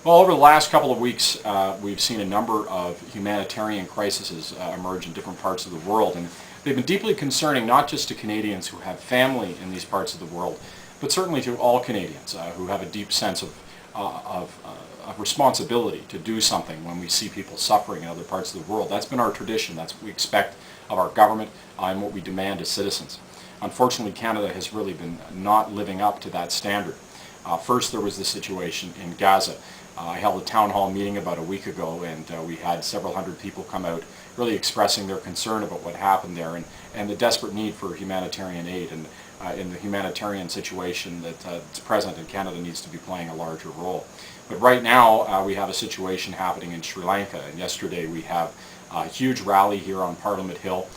Well, over the last couple of weeks, we've seen a number of humanitarian crises emerge in different parts of the world, and they've been deeply concerning not just to Canadians who have family in these parts of the world, but certainly to all Canadians who have a deep sense of responsibility to do something when we see people suffering in other parts of the world. That's been our tradition. That's what we expect of our government and what we demand as citizens. Unfortunately, Canada has really been not living up to that standard. First, there was the situation in Gaza. I held a town hall meeting about a week ago, and we had several hundred people come out really expressing their concern about what happened there and the desperate need for humanitarian aid, and in the humanitarian situation that's present in Canada needs to be playing a larger role. But right now we have a situation happening in Sri Lanka, and yesterday we have a huge rally here on Parliament Hill.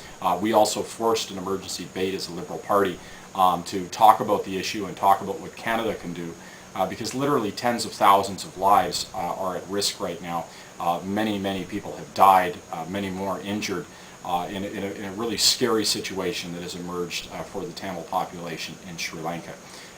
We also forced an emergency debate as a Liberal Party to talk about the issue and talk about what Canada can do. Because literally tens of thousands of lives are at risk right now. Many people have died, many more injured in a really scary situation that has emerged for the Tamil population in Sri Lanka.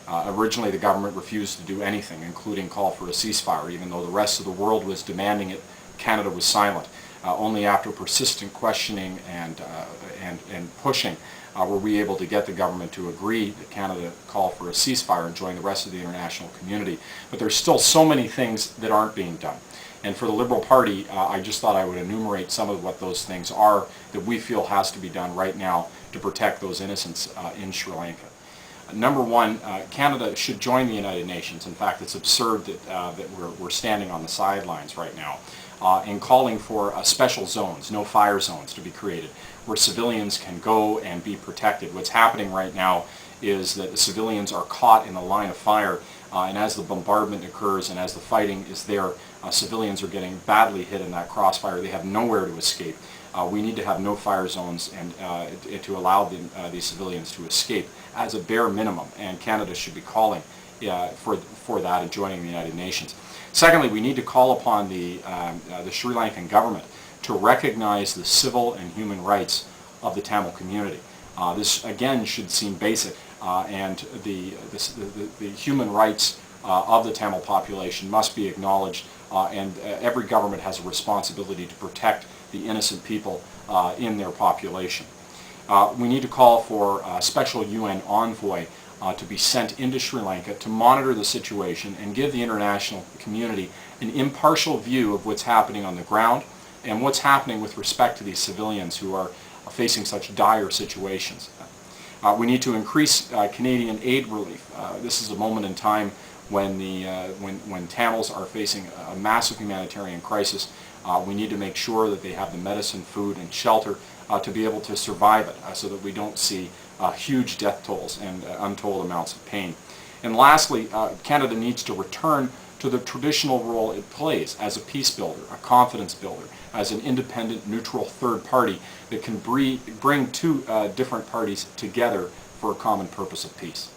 Originally the government refused to do anything, including call for a ceasefire, even though the rest of the world was demanding it. Canada was silent. Only after persistent questioning and pushing were we able to get the government to agree that Canada call for a ceasefire and join the rest of the international community. But there's still so many things that aren't being done. And for the Liberal Party, I just thought I would enumerate some of what those things are that we feel has to be done right now to protect those innocents in Sri Lanka. Number one, Canada should join the United Nations. In fact, it's absurd that we're standing on the sidelines right now in calling for special zones, no fire zones, to be created, where civilians can go and be protected. What's happening right now is that the civilians are caught in the line of fire, and as the bombardment occurs and as the fighting is there, civilians are getting badly hit in that crossfire. They have nowhere to escape. We need to have no fire zones and to allow these civilians to escape as a bare minimum, and Canada should be calling for that and joining the United Nations. Secondly, we need to call upon the Sri Lankan government to recognize the civil and human rights of the Tamil community. This again should seem basic, and the human rights of the Tamil population must be acknowledged, and every government has a responsibility to protect the innocent people in their population. We need to call for a special UN envoy to be sent into Sri Lanka to monitor the situation and give the international community an impartial view of what's happening on the ground and what's happening with respect to these civilians who are facing such dire situations. We need to increase Canadian aid relief. This is a moment in time when Tamils are facing a massive humanitarian crisis. We need to make sure that they have the medicine, food, and shelter to be able to survive it, so that we don't see huge death tolls and untold amounts of pain. And lastly, Canada needs to return to the traditional role it plays as a peace builder, a confidence builder, as an independent, neutral third party that can bring two different parties together for a common purpose of peace.